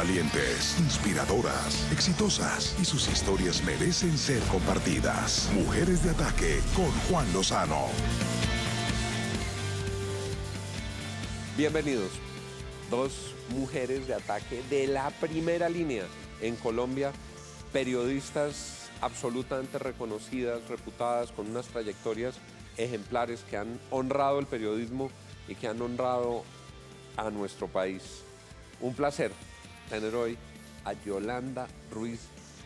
Valientes, inspiradoras, exitosas y sus historias merecen ser compartidas. Mujeres de Ataque con Juan Lozano. Bienvenidos. Dos mujeres de ataque de la primera línea en Colombia, periodistas absolutamente reconocidas, reputadas, con unas trayectorias ejemplares que han honrado el periodismo y que han honrado a nuestro país. Un placer tener hoy a Yolanda Ruiz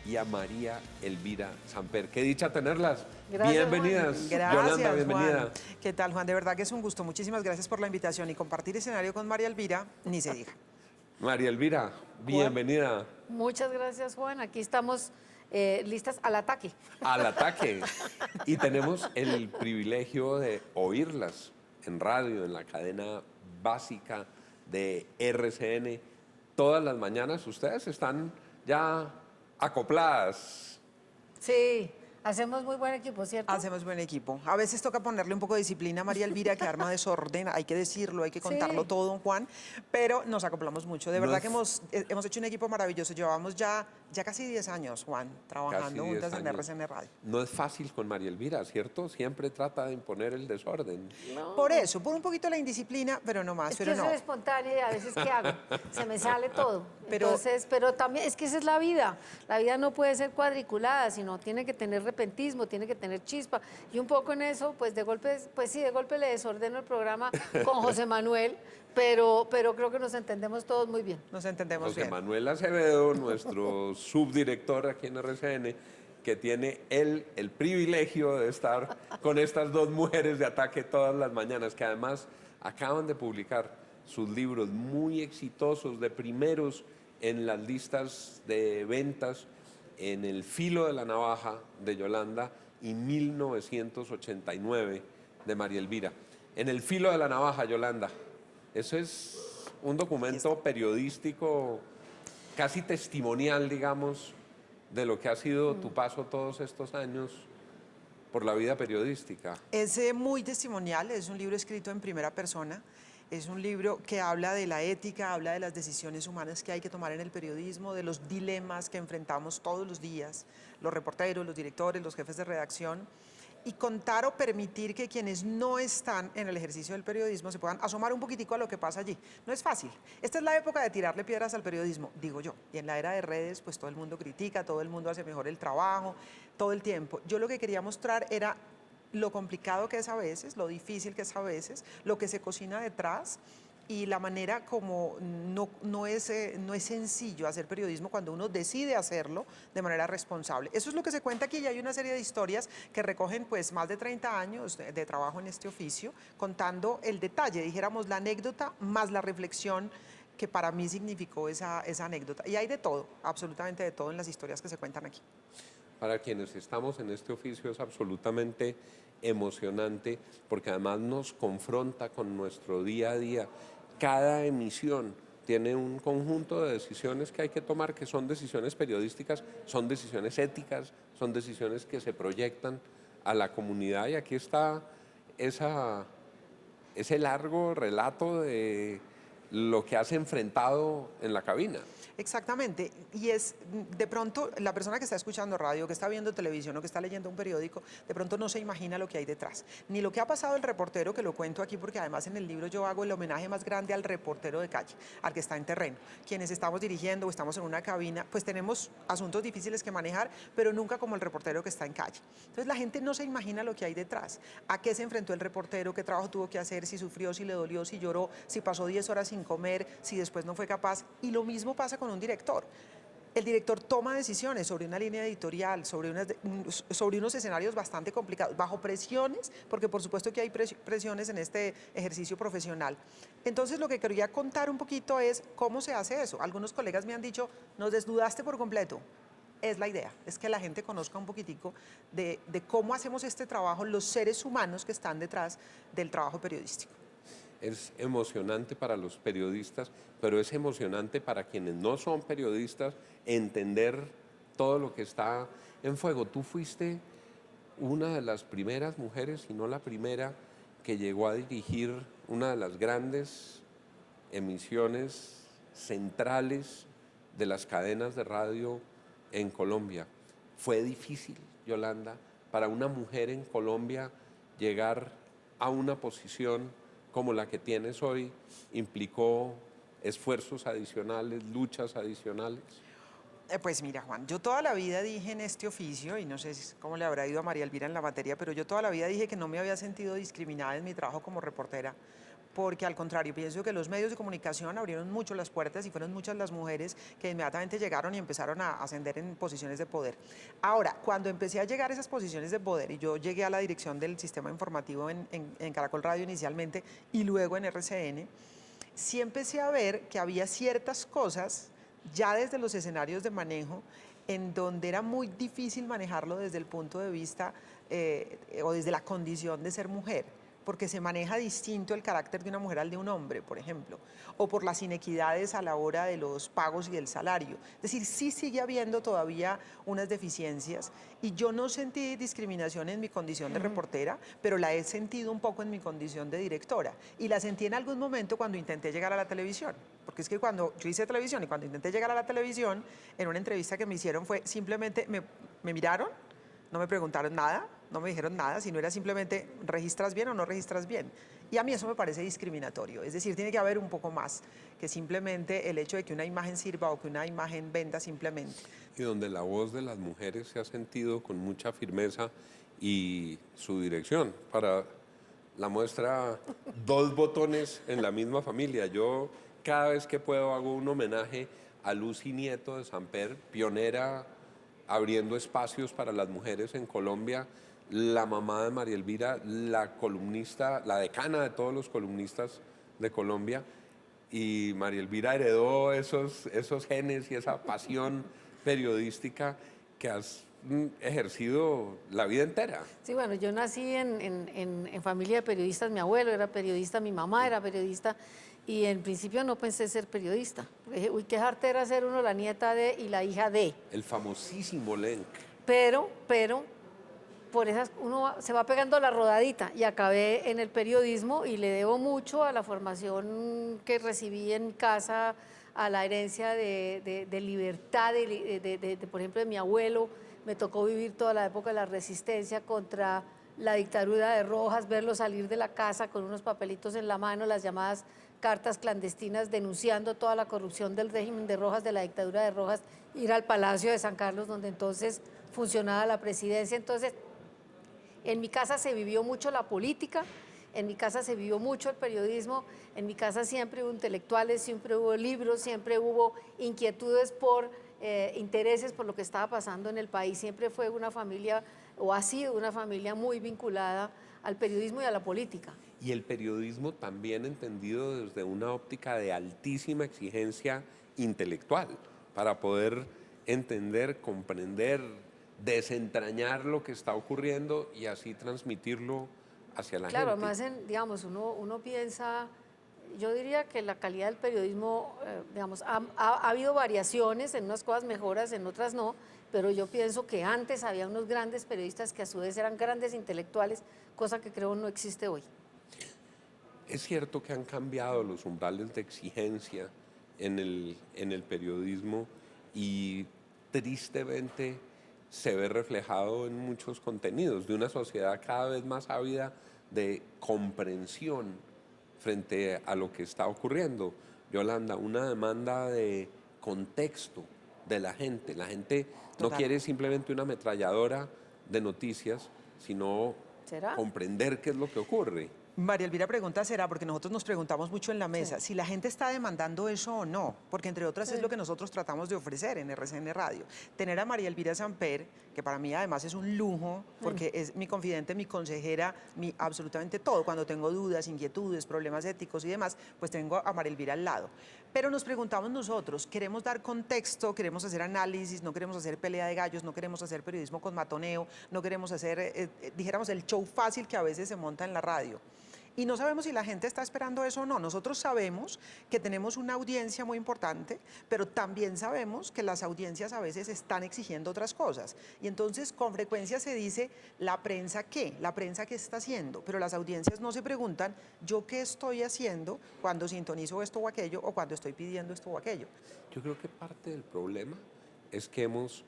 y a María Elvira Samper. Qué dicha tenerlas. Gracias, Bienvenidas. Juan. Gracias, Yolanda, bienvenida. Juan. ¿Qué tal, Juan? De verdad que es un gusto. Muchísimas gracias por la invitación y compartir escenario con María Elvira, ni se diga. María Elvira, bienvenida. Muchas gracias, Juan. Aquí estamos listas al ataque. Al ataque. Y tenemos el privilegio de oírlas en radio, en la cadena básica de RCN. Todas las mañanas ustedes están ya acopladas. Sí, hacemos muy buen equipo, ¿cierto? Hacemos buen equipo. A veces toca ponerle un poco de disciplina a María Elvira, que arma desorden, hay que decirlo, hay que contarlo Sí. todo, Juan, pero nos acoplamos mucho. De No verdad es- que hemos hecho un equipo maravilloso. Llevamos ya casi 10 años, Juan, Casi trabajando 10 juntas en años. RCN Radio. No es fácil con María Elvira, ¿cierto? Siempre trata de imponer el desorden. Por eso, por un poquito la indisciplina, pero no más, Es que pero yo no. soy espontánea y a veces, ¿qué hago? Se me sale todo. Pero- Entonces, pero también es que esa es la vida. La vida no puede ser cuadriculada, sino tiene que tener repentismo, tiene que tener chispa. Y un poco en eso, pues de golpe, pues sí, de golpe le desordeno el programa con José Manuel, pero creo que nos entendemos todos muy bien. Nos entendemos José bien. Manuel Acevedo, nuestro subdirector aquí en RCN, que tiene el privilegio de estar con estas dos mujeres de ataque todas las mañanas, que además acaban de publicar sus libros muy exitosos, de primeros en las listas de ventas, en El filo de la navaja de Yolanda y 1989 de María Elvira. En El filo de la navaja, Yolanda, eso es un documento periodístico casi testimonial, digamos, de lo que ha sido tu paso todos estos años por la vida periodística. Es muy testimonial, es un libro escrito en primera persona, es un libro que habla de la ética, habla de las decisiones humanas que hay que tomar en el periodismo, de los dilemas que enfrentamos todos los días, los reporteros, los directores, los jefes de redacción, y contar o permitir que quienes no están en el ejercicio del periodismo se puedan asomar un poquitico a lo que pasa allí. No es fácil. Esta es la época de tirarle piedras al periodismo, digo yo. Y en la era de redes, pues todo el mundo critica, todo el mundo hace mejor el trabajo, todo el tiempo. Yo lo que quería mostrar era lo complicado que es a veces, lo difícil que es a veces, lo que se cocina detrás y la manera como no es sencillo hacer periodismo cuando uno decide hacerlo de manera responsable. Eso es lo que se cuenta aquí y hay una serie de historias que recogen pues más de 30 años de trabajo en este oficio, contando el detalle, dijéramos la anécdota más la reflexión que para mí significó esa anécdota. Y hay de todo, absolutamente de todo en las historias que se cuentan aquí. Para quienes estamos en este oficio es absolutamente emocionante porque además nos confronta con nuestro día a día. Cada emisión tiene un conjunto de decisiones que hay que tomar, que son decisiones periodísticas, son decisiones éticas, son decisiones que se proyectan a la comunidad y aquí está ese largo relato de lo que has enfrentado en la cabina. Exactamente, y es de pronto la persona que está escuchando radio, que está viendo televisión o que está leyendo un periódico, de pronto no se imagina lo que hay detrás, ni lo que ha pasado el reportero, que lo cuento aquí porque además en el libro yo hago el homenaje más grande al reportero de calle, al que está en terreno. Quienes estamos dirigiendo o estamos en una cabina, pues tenemos asuntos difíciles que manejar, pero nunca como el reportero que está en calle. Entonces la gente no se imagina lo que hay detrás, a qué se enfrentó el reportero, qué trabajo tuvo que hacer, si sufrió, si le dolió, si lloró, si pasó 10 horas sin comer, si después no fue capaz, y lo mismo pasa con un director. El director toma decisiones sobre una línea editorial, sobre unos escenarios bastante complicados, bajo presiones, porque por supuesto que hay presiones en este ejercicio profesional. Entonces lo que quería contar un poquito es cómo se hace eso. Algunos colegas me han dicho, nos desnudaste por completo. Es la idea, es que la gente conozca un poquitico de cómo hacemos este trabajo, los seres humanos que están detrás del trabajo periodístico. Es emocionante para los periodistas, pero es emocionante para quienes no son periodistas entender todo lo que está en fuego. Tú fuiste una de las primeras mujeres, y no la primera, que llegó a dirigir una de las grandes emisiones centrales de las cadenas de radio en Colombia. Fue difícil, Yolanda, para una mujer en Colombia llegar a una posición como la que tienes hoy. ¿Implicó esfuerzos adicionales, luchas adicionales? Pues mira, Juan, yo toda la vida dije en este oficio, y no sé cómo le habrá ido a María Elvira en la materia, pero yo toda la vida dije que no me había sentido discriminada en mi trabajo como reportera, porque al contrario, pienso que los medios de comunicación abrieron mucho las puertas y fueron muchas las mujeres que inmediatamente llegaron y empezaron a ascender en posiciones de poder. Ahora, cuando empecé a llegar a esas posiciones de poder, y yo llegué a la dirección del sistema informativo en Caracol Radio inicialmente y luego en RCN, sí empecé a ver que había ciertas cosas ya desde los escenarios de manejo en donde era muy difícil manejarlo desde el punto de vista o desde la condición de ser mujer, porque se maneja distinto el carácter de una mujer al de un hombre, por ejemplo, o por las inequidades a la hora de los pagos y del salario. Es decir, sí sigue habiendo todavía unas deficiencias y yo no sentí discriminación en mi condición de reportera, pero la he sentido un poco en mi condición de directora y la sentí en algún momento cuando intenté llegar a la televisión, porque es que cuando yo hice televisión y cuando intenté llegar a la televisión, en una entrevista que me hicieron fue simplemente, me miraron, no me preguntaron nada, no me dijeron nada, sino era simplemente, ¿registras bien o no registras bien? Y a mí eso me parece discriminatorio, es decir, tiene que haber un poco más que simplemente el hecho de que una imagen sirva o que una imagen venda simplemente. Y donde la voz de las mujeres se ha sentido con mucha firmeza y su dirección. Para la muestra, 2 botones en la misma familia. Yo cada vez que puedo hago un homenaje a Lucy Nieto de Samper, pionera abriendo espacios para las mujeres en Colombia, la mamá de María Elvira, la columnista, la decana de todos los columnistas de Colombia, y María Elvira heredó esos genes y esa pasión periodística que has ejercido la vida entera. Sí, bueno, yo nací en familia de periodistas, mi abuelo era periodista, mi mamá era periodista, y en principio no pensé ser periodista. Dije, uy, qué jartera ser uno la nieta de y la hija de. El famosísimo Lenk. Pero, por esas, uno se va pegando la rodadita y acabé en el periodismo y le debo mucho a la formación que recibí en mi casa, a la herencia de libertad, por ejemplo, de mi abuelo. Me tocó vivir toda la época de la resistencia contra la dictadura de Rojas, verlo salir de la casa con unos papelitos en la mano, las llamadas cartas clandestinas denunciando toda la corrupción del régimen de Rojas, de la dictadura de Rojas, ir al Palacio de San Carlos, donde entonces funcionaba la presidencia. Entonces, en mi casa se vivió mucho la política, en mi casa se vivió mucho el periodismo, en mi casa siempre hubo intelectuales, siempre hubo libros, siempre hubo inquietudes por intereses por lo que estaba pasando en el país. Siempre fue una familia, o ha sido una familia muy vinculada al periodismo y a la política. Y el periodismo también entendido desde una óptica de altísima exigencia intelectual, para poder entender, comprender, desentrañar lo que está ocurriendo y así transmitirlo hacia la gente. Claro, además, digamos, uno piensa, yo diría que la calidad del periodismo, digamos, ha habido variaciones, en unas cosas mejoras, en otras no, pero yo pienso que antes había unos grandes periodistas que a su vez eran grandes intelectuales, cosa que creo no existe hoy. Es cierto que han cambiado los umbrales de exigencia en el periodismo y tristemente se ve reflejado en muchos contenidos de una sociedad cada vez más ávida de comprensión frente a lo que está ocurriendo. Yolanda, una demanda de contexto de la gente. La gente no quiere simplemente una ametralladora de noticias, sino comprender qué es lo que ocurre. María Elvira pregunta, ¿será? Porque nosotros nos preguntamos mucho en la mesa, si la gente está demandando eso o no, porque entre otras es lo que nosotros tratamos de ofrecer en RCN Radio. Tener a María Elvira Samper, que para mí además es un lujo, porque es mi confidente, mi consejera, absolutamente todo. Cuando tengo dudas, inquietudes, problemas éticos y demás, pues tengo a María Elvira al lado. Pero nos preguntamos nosotros, queremos dar contexto, queremos hacer análisis, no queremos hacer pelea de gallos, no queremos hacer periodismo con matoneo, no queremos hacer, dijéramos, el show fácil que a veces se monta en la radio. Y no sabemos si la gente está esperando eso o no. Nosotros sabemos que tenemos una audiencia muy importante, pero también sabemos que las audiencias a veces están exigiendo otras cosas. Y entonces con frecuencia se dice, ¿la prensa qué? ¿La prensa qué está haciendo? Pero las audiencias no se preguntan, ¿yo qué estoy haciendo cuando sintonizo esto o aquello o cuando estoy pidiendo esto o aquello? Yo creo que parte del problema es que hemos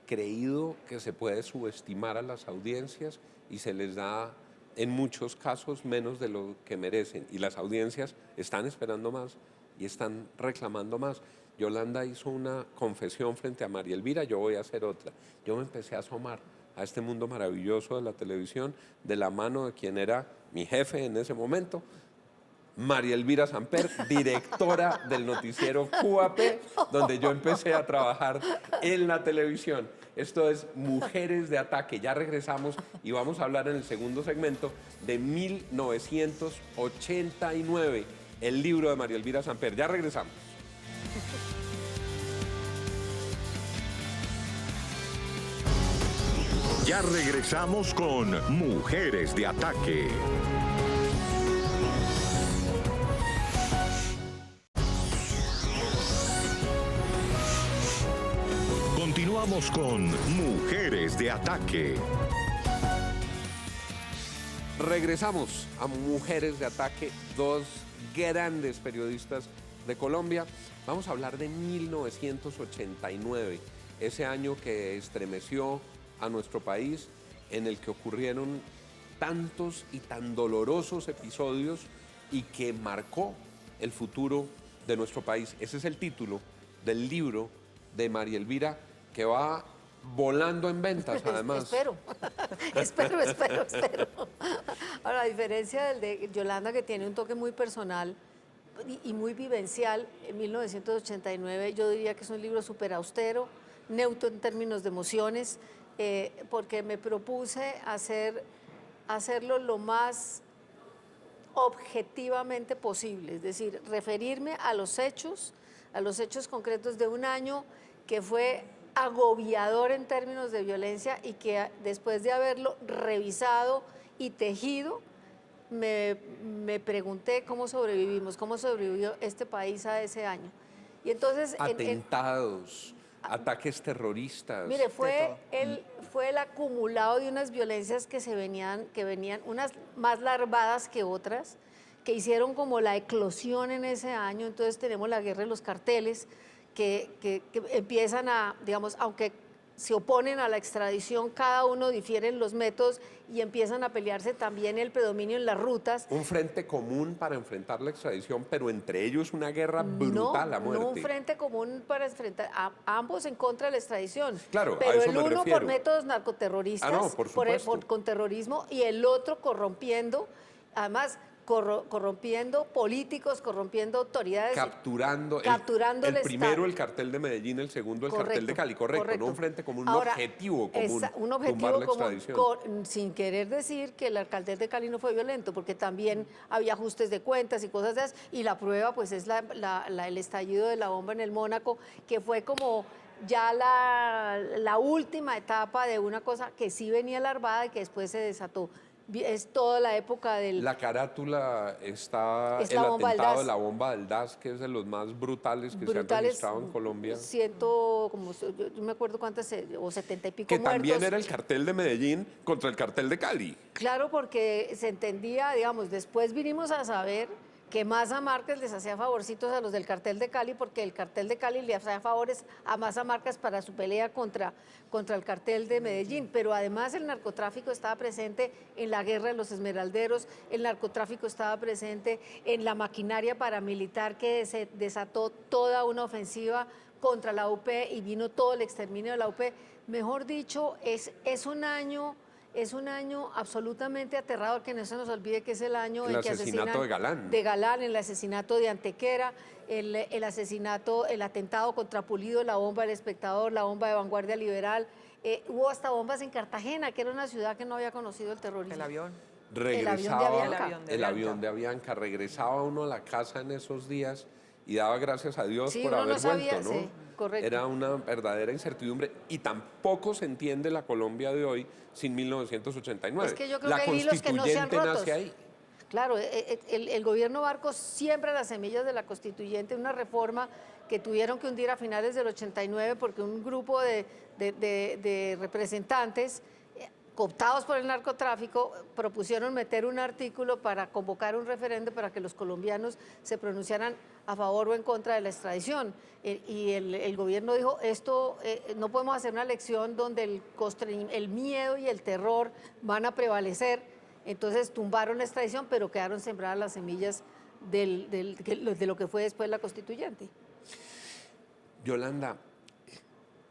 creído que se puede subestimar a las audiencias y se les da en muchos casos menos de lo que merecen, y las audiencias están esperando más y están reclamando más. Yolanda hizo una confesión frente a María Elvira, yo voy a hacer otra. Yo me empecé a asomar a este mundo maravilloso de la televisión de la mano de quien era mi jefe en ese momento, María Elvira Samper, directora del noticiero QAP, donde yo empecé a trabajar en la televisión. Esto es Mujeres de Ataque. Ya regresamos y vamos a hablar en el segundo segmento de 1989, el libro de María Elvira Samper. Ya regresamos. Ya regresamos con Mujeres de Ataque. Continuamos con Mujeres de Ataque. Regresamos a Mujeres de Ataque, dos grandes periodistas de Colombia. Vamos a hablar de 1989, ese año que estremeció a nuestro país, en el que ocurrieron tantos y tan dolorosos episodios y que marcó el futuro de nuestro país. Ese es el título del libro de María Elvira, que va volando en ventas, además. Espero. Ahora, a diferencia del de Yolanda, que tiene un toque muy personal y muy vivencial, en 1989 yo diría que es un libro súper austero, neutro en términos de emociones, porque me propuse hacerlo lo más objetivamente posible, es decir, referirme a los hechos concretos de un año que fue agobiador en términos de violencia y que después de haberlo revisado y tejido, me pregunté cómo sobrevivimos, cómo sobrevivió este país a ese año. Y entonces, atentados, ataques terroristas. mire, fue el acumulado de unas violencias que venían, unas más larvadas que otras, que hicieron como la eclosión en ese año. Entonces tenemos la guerra de los carteles, que empiezan a, digamos, aunque se oponen a la extradición, cada uno difiere en los métodos y empiezan a pelearse también el predominio en las rutas. Un frente común para enfrentar la extradición, pero entre ellos una guerra brutal a muerte. No un frente común para enfrentar a ambos en contra de la extradición. Claro, pero a eso el me uno refiero. por métodos narcoterroristas, por supuesto. con terrorismo, y el otro corrompiendo, además corrompiendo políticos, corrompiendo autoridades. Capturando el primero el cartel de Medellín, el segundo el cartel de Cali, correcto. No un frente común, Ahora, un objetivo común, un objetivo tumbar la común, extradición. sin querer decir que el cartel de Cali no fue violento, porque también había ajustes de cuentas y cosas de esas, y la prueba pues es el estallido de la bomba en el Mónaco, que fue como ya la última etapa de una cosa que sí venía larvada y que después se desató. Es toda la época del... La carátula está el atentado de la bomba del DAS, que es de los más brutales que se han registrado en Colombia. Yo me acuerdo cuántas, o 70 y pico que muertos. También era el cartel de Medellín contra el cartel de Cali. Claro, porque se entendía, digamos, después vinimos a saber que Maza Márquez les hacía favorcitos a los del cartel de Cali, porque el cartel de Cali le hacía favores a Maza Márquez para su pelea contra el cartel de Medellín. Pero además el narcotráfico estaba presente en la guerra de los esmeralderos, el narcotráfico estaba presente en la maquinaria paramilitar que se desató toda una ofensiva contra la UP y vino todo el exterminio de la UP. Mejor dicho, es un año absolutamente aterrador, que no se nos olvide que es el año en que asesinan de Galán, el asesinato de Antequera, el atentado contra Pulido, la bomba del Espectador, la bomba de Vanguardia Liberal. Hubo hasta bombas en Cartagena, que era una ciudad que no había conocido el terrorismo. El avión. El avión de Avianca. Regresaba uno a la casa en esos días y daba gracias a Dios por haber vuelto, ¿no? Sí, correcto. Era una verdadera incertidumbre y tampoco se entiende la Colombia de hoy sin 1989. Es que yo creo que hay hilos que no se han rotos. Nace ahí. Claro, el gobierno Marcos siembra las semillas de la constituyente, una reforma que tuvieron que hundir a finales del 89 porque un grupo de representantes cooptados por el narcotráfico propusieron meter un artículo para convocar un referendo para que los colombianos se pronunciaran a favor o en contra de la extradición. Y el gobierno dijo, esto no podemos hacer una elección donde el miedo y el terror van a prevalecer. Entonces tumbaron la extradición, pero quedaron sembradas las semillas de lo que fue después la constituyente. Yolanda,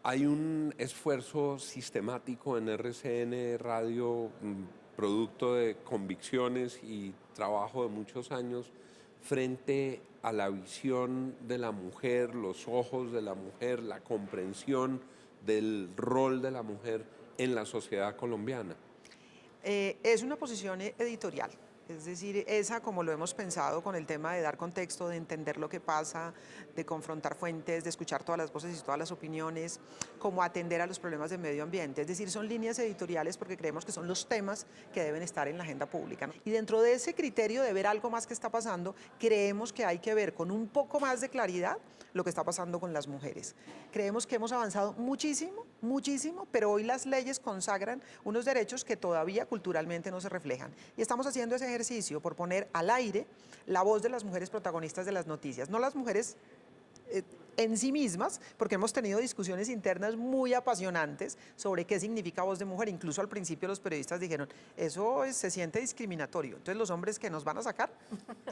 hay un esfuerzo sistemático en RCN Radio, producto de convicciones y trabajo de muchos años, frente a la visión de la mujer, los ojos de la mujer, la comprensión del rol de la mujer en la sociedad colombiana. Es una posición editorial. Es decir, esa como lo hemos pensado con el tema de dar contexto, de entender lo que pasa, de confrontar fuentes, de escuchar todas las voces y todas las opiniones, como atender a los problemas del medio ambiente. Es decir, son líneas editoriales porque creemos que son los temas que deben estar en la agenda pública, ¿no? Y dentro de ese criterio de ver algo más que está pasando, creemos que hay que ver con un poco más de claridad lo que está pasando con las mujeres. Creemos que hemos avanzado muchísimo, muchísimo, pero hoy las leyes consagran unos derechos que todavía culturalmente no se reflejan. Y estamos haciendo ese ejercicio por poner al aire la voz de las mujeres protagonistas de las noticias, no las mujeres en sí mismas, porque hemos tenido discusiones internas muy apasionantes sobre qué significa voz de mujer. Incluso al principio los periodistas dijeron, eso se siente discriminatorio, entonces los hombres que nos van a sacar,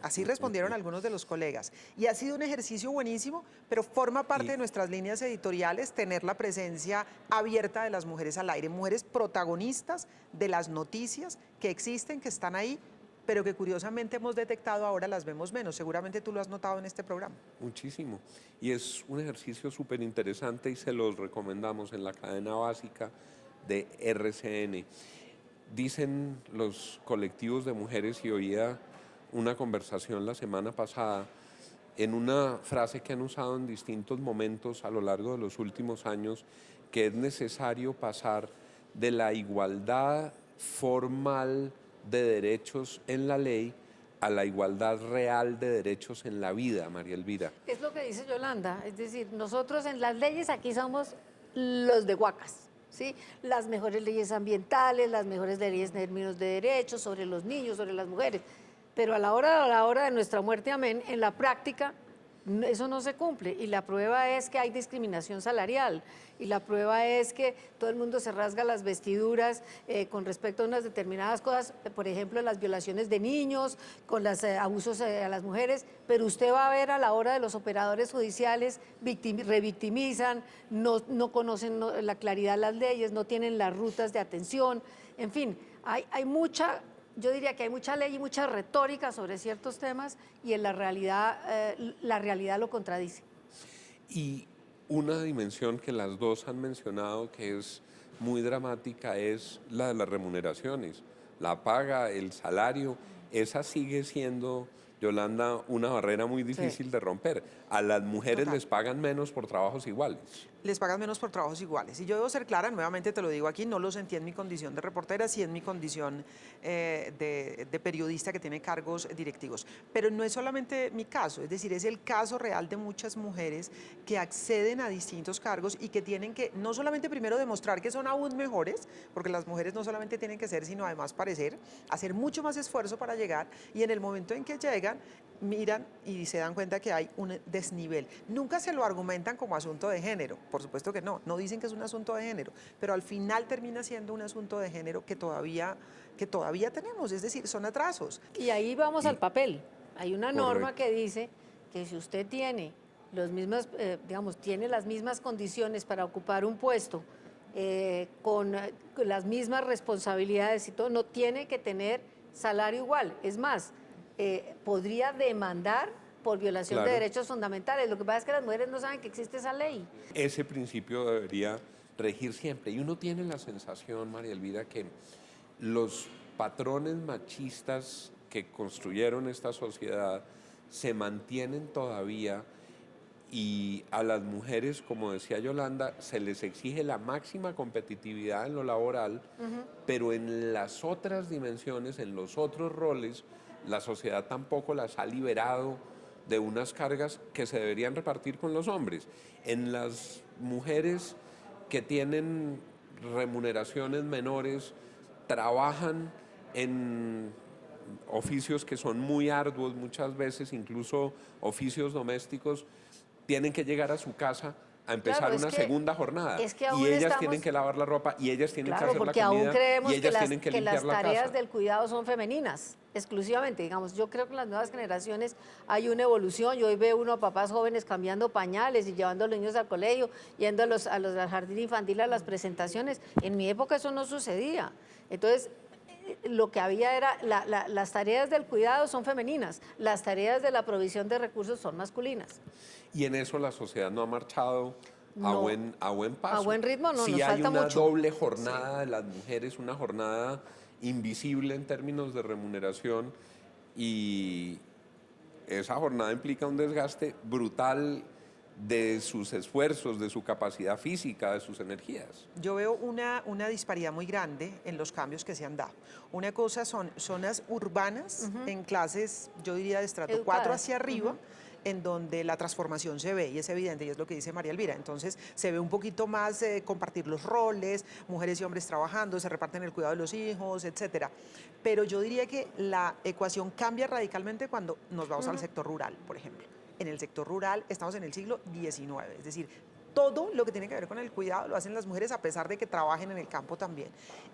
así respondieron algunos de los colegas. Y ha sido un ejercicio buenísimo, pero forma parte de nuestras líneas editoriales tener la presencia abierta de las mujeres al aire, mujeres protagonistas de las noticias que existen, que están ahí, pero que curiosamente hemos detectado ahora las vemos menos. Seguramente tú lo has notado en este programa. Muchísimo. Y es un ejercicio súper interesante y se los recomendamos en la cadena básica de RCN. Dicen los colectivos de mujeres, y oía una conversación la semana pasada, en una frase que han usado en distintos momentos a lo largo de los últimos años, que es necesario pasar de la igualdad formal de derechos en la ley a la igualdad real de derechos en la vida, María Elvira. Es lo que dice Yolanda, es decir, nosotros en las leyes aquí somos los de Guacas, ¿sí? Las mejores leyes ambientales, las mejores leyes en términos de derechos, sobre los niños, sobre las mujeres, pero a la hora de nuestra muerte, amén, en la práctica eso no se cumple, y la prueba es que hay discriminación salarial, y la prueba es que todo el mundo se rasga las vestiduras con respecto a unas determinadas cosas, por ejemplo, las violaciones de niños, con los abusos a las mujeres, pero usted va a ver a la hora de los operadores judiciales, revictimizan, no conocen la claridad de las leyes, no tienen las rutas de atención, en fin, hay mucha... Yo diría que hay mucha ley y mucha retórica sobre ciertos temas y en la realidad lo contradice. Y una dimensión que las dos han mencionado que es muy dramática es la de las remuneraciones. La paga, el salario, esa sigue siendo, Yolanda, una barrera muy difícil de romper. A las mujeres les pagan menos por trabajos iguales. Les pagan menos por trabajos iguales. Y yo debo ser clara, nuevamente te lo digo aquí, no lo sentí en mi condición de reportera, sí en mi condición de periodista que tiene cargos directivos. Pero no es solamente mi caso, es decir, es el caso real de muchas mujeres que acceden a distintos cargos y que tienen que no solamente primero demostrar que son aún mejores, porque las mujeres no solamente tienen que ser, sino además parecer, hacer mucho más esfuerzo para llegar, y en el momento en que llegan, miran y se dan cuenta que hay un desnivel. Nunca se lo argumentan como asunto de género, por supuesto que no dicen que es un asunto de género, pero al final termina siendo un asunto de género que todavía tenemos, es decir, son atrasos. Y ahí vamos al papel. Hay una norma que dice que si usted tiene tiene las mismas condiciones para ocupar un puesto, con las mismas responsabilidades y todo, no tiene que tener salario igual. Es más, podría demandar por violación de derechos fundamentales. Lo que pasa es que las mujeres no saben que existe esa ley. Ese principio debería regir siempre. Y uno tiene la sensación, María Elvira, que los patrones machistas que construyeron esta sociedad se mantienen todavía, y a las mujeres, como decía Yolanda, se les exige la máxima competitividad en lo laboral, pero en las otras dimensiones, en los otros roles, la sociedad tampoco las ha liberado de unas cargas que se deberían repartir con los hombres. En las mujeres que tienen remuneraciones menores, trabajan en oficios que son muy arduos, muchas veces incluso oficios domésticos, tienen que llegar a su casa a empezar Claro, una segunda jornada. es que y aún ellas estamos- tienen que lavar la ropa, y ellas tienen que Claro, hacer la porque comida, aún creemos y que ellas tienen que limpiar las la tareas casa. del cuidado son femeninas, exclusivamente. Digamos, yo creo que en las nuevas generaciones hay una evolución. Yo hoy veo uno papás jóvenes cambiando pañales y llevando a los niños al colegio, yendo al jardín infantil a las presentaciones. En mi época eso no sucedía. Entonces, lo que había era, las tareas del cuidado son femeninas, las tareas de la provisión de recursos son masculinas. Y en eso la sociedad no ha marchado No. a buen paso. A buen ritmo no, Sí nos hay falta una mucho. doble jornada de las mujeres, una jornada invisible en términos de remuneración, y esa jornada implica un desgaste brutal de sus esfuerzos, de su capacidad física, de sus energías. Yo veo una disparidad muy grande en los cambios que se han dado. Una cosa son zonas urbanas en clases, yo diría de estrato 4 Educadas. hacia arriba, en donde la transformación se ve y es evidente, y es lo que dice María Elvira. Entonces se ve un poquito más compartir los roles, mujeres y hombres trabajando, se reparten el cuidado de los hijos, etcétera. Pero yo diría que la ecuación cambia radicalmente cuando nos vamos al sector rural, por ejemplo. En el sector rural estamos en el siglo XIX, es decir, todo lo que tiene que ver con el cuidado lo hacen las mujeres, a pesar de que trabajen en el campo también.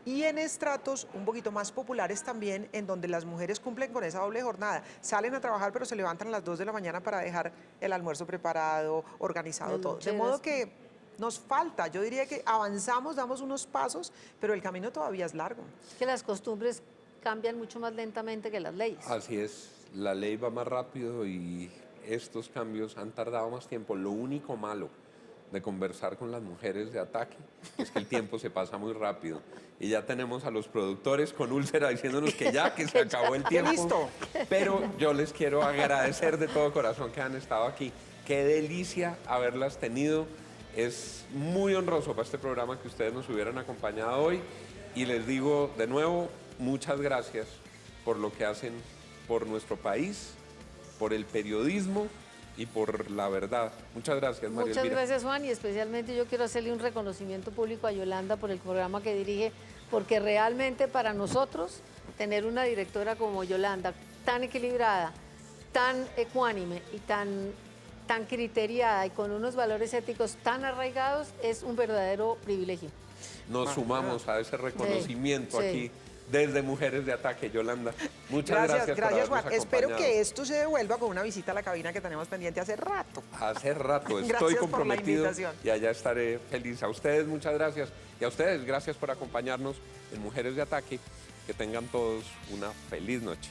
Y en estratos un poquito más populares también, en donde las mujeres cumplen con esa doble jornada. Salen a trabajar, pero se levantan a las 2 de la mañana para dejar el almuerzo preparado, organizado, Las todo. De loncheras. modo que nos falta, yo diría que avanzamos, damos unos pasos, pero el camino todavía es largo. Que las costumbres cambian mucho más lentamente que las leyes. Así es, la ley va más rápido y estos cambios han tardado más tiempo. Lo único malo de conversar con las mujeres de Ataque es que el tiempo se pasa muy rápido. Y ya tenemos a los productores con úlcera diciéndonos que ya, que se acabó el tiempo. ¡Listo! Pero yo les quiero agradecer de todo corazón que han estado aquí. Qué delicia haberlas tenido. Es muy honroso para este programa que ustedes nos hubieran acompañado hoy. Y les digo de nuevo, muchas gracias por lo que hacen por nuestro país, por el periodismo y por la verdad. Muchas gracias, María Muchas Elvira. gracias, Juan, y especialmente yo quiero hacerle un reconocimiento público a Yolanda por el programa que dirige, porque realmente para nosotros tener una directora como Yolanda, tan equilibrada, tan ecuánime y tan criteriada y con unos valores éticos tan arraigados, es un verdadero privilegio. Nos sumamos a ese reconocimiento Sí, sí. aquí desde Mujeres de Ataque, Yolanda. Muchas gracias, por Gracias, Juan. habernos Espero acompañado. que esto se devuelva con una visita a la cabina que tenemos pendiente hace rato. Hace rato estoy Gracias por la comprometido invitación. y allá estaré feliz. A ustedes muchas gracias, y a ustedes gracias por acompañarnos en Mujeres de Ataque. Que tengan todos una feliz noche.